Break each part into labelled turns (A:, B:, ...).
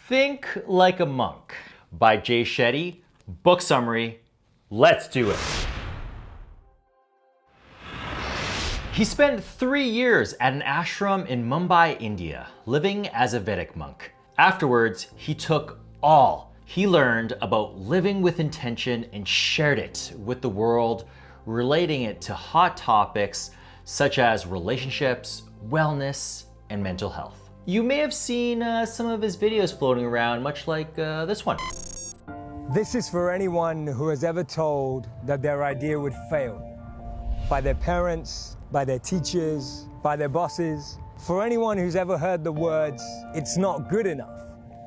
A: Think Like a Monk by Shetty. Book summary, let's do it. He spent 3 years at an ashram in Mumbai, India, living as a Vedic monk. Afterwards, he took all he learned about living with intention and shared it with the world, relating it to hot topics such as relationships, wellness, and mental health. You may have seen some of his videos floating around, much like this one.
B: This is for anyone who has ever told that their idea would fail. By their parents, by their teachers, by their bosses. For anyone who's ever heard the words, "It's not good enough."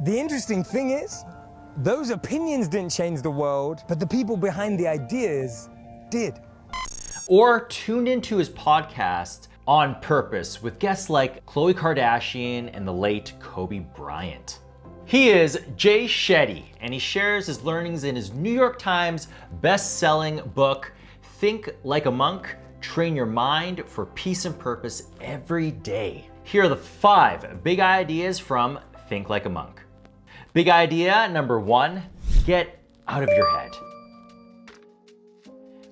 B: The interesting thing is, those opinions didn't change the world, but the people behind the ideas did.
A: Or tuned into his podcast On Purpose with guests like Khloe Kardashian and the late Kobe Bryant. He is Shetty, and he shares his learnings in his New York Times best-selling book, Think Like a Monk, Train Your Mind for Peace and Purpose Every Day. Here are the 5 big ideas from Think Like a Monk. Big idea number 1, get out of your head.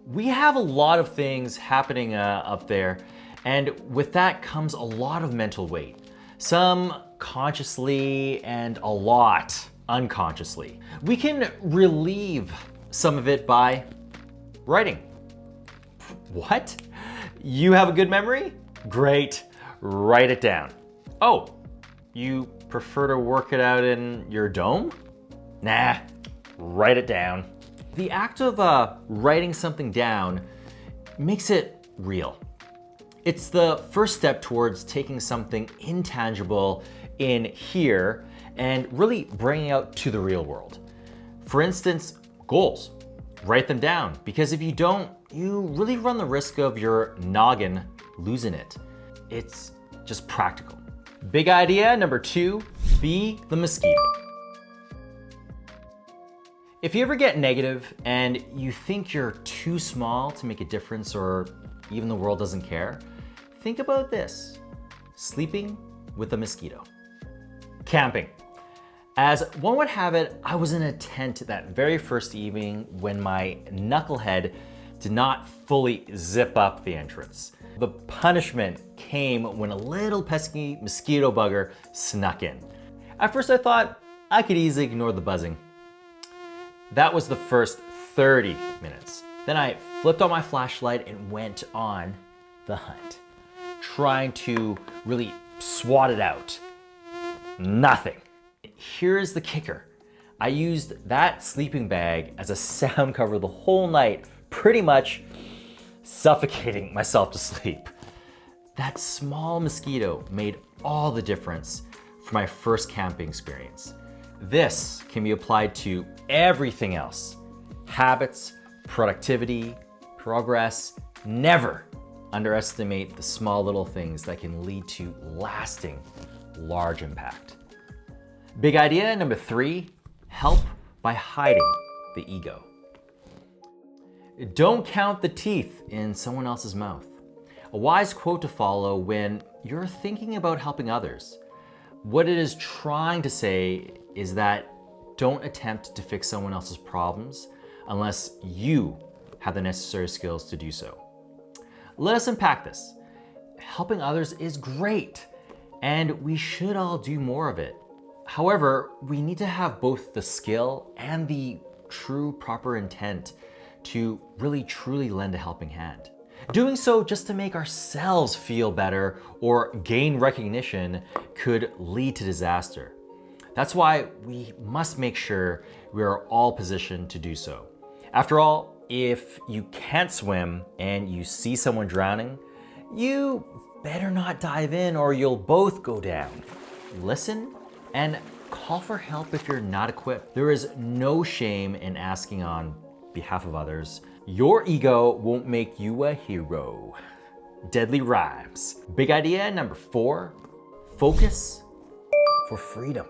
A: We have a lot of things happening up there, and with that comes a lot of mental weight. Some consciously and a lot unconsciously. We can relieve some of it by writing. What? You have a good memory? Great, write it down. Oh, you prefer to work it out in your dome? Nah, write it down. The act of writing something down makes it real. It's the first step towards taking something intangible in here and really bringing it out to the real world. For instance, goals. Write them down, because if you don't, you really run the risk of your noggin losing it. It's just practical. Big idea number 2, be the mosquito. If you ever get negative and you think you're too small to make a difference or even the world doesn't care, think about this: sleeping with a mosquito. Camping. As one would have it, I was in a tent that very first evening when my knucklehead did not fully zip up the entrance. The punishment came when a little pesky mosquito bugger snuck in. At first I thought I could easily ignore the buzzing. That was the first 30 minutes. Then I flipped on my flashlight and went on the hunt, trying to really swat it out. Nothing. Here's the kicker. I used that sleeping bag as a sound cover the whole night, pretty much suffocating myself to sleep. That small mosquito made all the difference for my first camping experience. This can be applied to everything else. Habits, productivity, progress. Never underestimate the small little things that can lead to lasting, large impact. Big idea number 3, help by hiding the ego. Don't count the teeth in someone else's mouth. A wise quote to follow when you're thinking about helping others. What it is trying to say is that don't attempt to fix someone else's problems unless you have the necessary skills to do so. Let us unpack this. Helping others is great, and we should all do more of it. However, we need to have both the skill and the true proper intent to really truly lend a helping hand. Doing so just to make ourselves feel better or gain recognition could lead to disaster. That's why we must make sure we are all positioned to do so. After all, if you can't swim and you see someone drowning, you better not dive in or you'll both go down. Listen and call for help if you're not equipped. There is no shame in asking on behalf of others. Your ego won't make you a hero. Deadly rhymes. Big idea number 4, focus for freedom.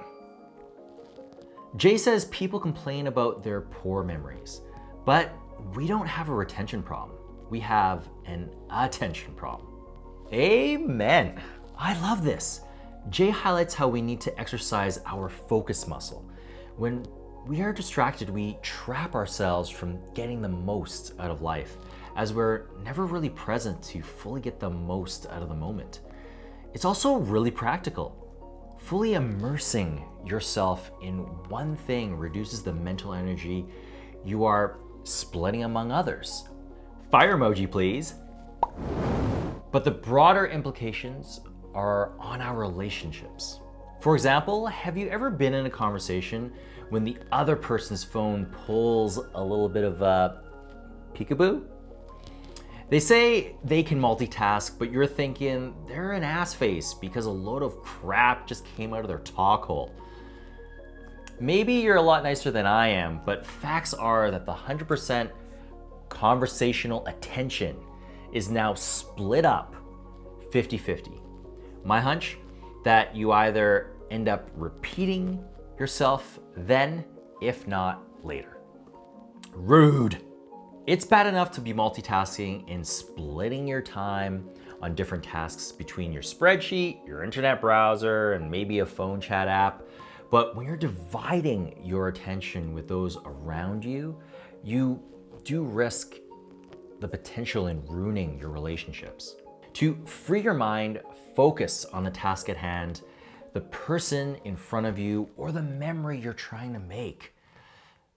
A: Jay says people complain about their poor memories, but we don't have a retention problem. We have an attention problem. Amen. I love this. Jay highlights how we need to exercise our focus muscle. When we are distracted, we trap ourselves from getting the most out of life, as we're never really present to fully get the most out of the moment. It's also really practical. Fully immersing yourself in one thing reduces the mental energy you are splitting among others. Fire emoji, please. But the broader implications are on our relationships. For example, have you ever been in a conversation when the other person's phone pulls a little bit of a peekaboo? They say they can multitask, but you're thinking they're an ass face because a load of crap just came out of their talk hole. Maybe you're a lot nicer than I am, but facts are that the 100% conversational attention is now split up 50-50. My hunch, that you either end up repeating yourself then, if not later. Rude. It's bad enough to be multitasking and splitting your time on different tasks between your spreadsheet, your internet browser, and maybe a phone chat app. But when you're dividing your attention with those around you, you do risk the potential in ruining your relationships. To free your mind, focus on the task at hand, the person in front of you, or the memory you're trying to make.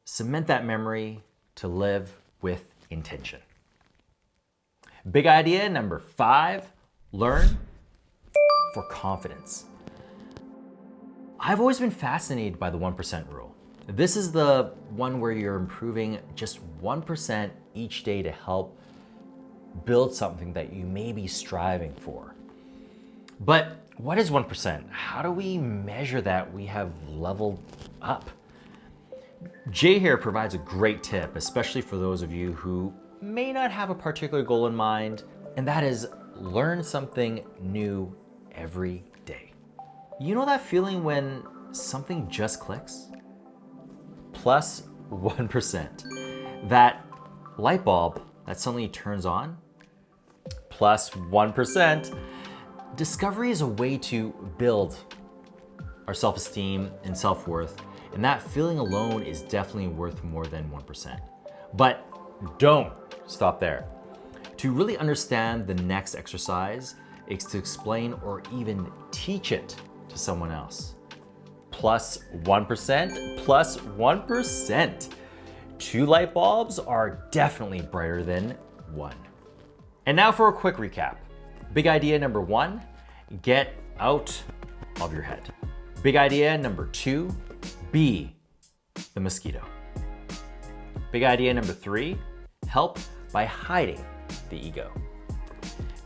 A: Cement that memory to live with intention. Big idea number 5, learn for confidence. I've always been fascinated by the 1% rule. This is the one where you're improving just 1% each day to help build something that you may be striving for. But what is 1%? How do we measure that we have leveled up? Jay here provides a great tip, especially for those of you who may not have a particular goal in mind, and that is learn something new every day. You know that feeling when something just clicks? Plus 1%. That light bulb that suddenly turns on? Plus 1%. Discovery is a way to build our self-esteem and self-worth, and that feeling alone is definitely worth more than 1%. But don't stop there. To really understand the next exercise is to explain or even teach it to someone else. Plus 1%, plus 1%. 2 light bulbs are definitely brighter than 1. And now for a quick recap. Big idea number 1, get out of your head. Big idea number 2, be the mosquito. Big idea number 3, help by hiding the ego.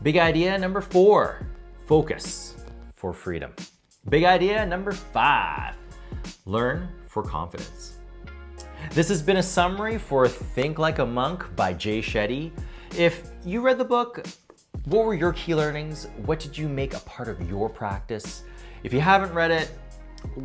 A: Big idea number 4, focus for freedom. Big idea number 5, learn for confidence. This has been a summary for Think Like a Monk by Jay Shetty. If you read the book, what were your key learnings? What did you make a part of your practice? If you haven't read it,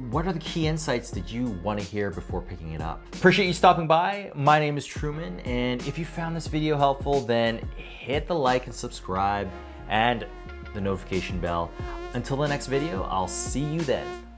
A: what are the key insights that you want to hear before picking it up? Appreciate you stopping by. My name is Truman, and if you found this video helpful, then hit the like and subscribe and the notification bell. Until the next video, I'll see you then.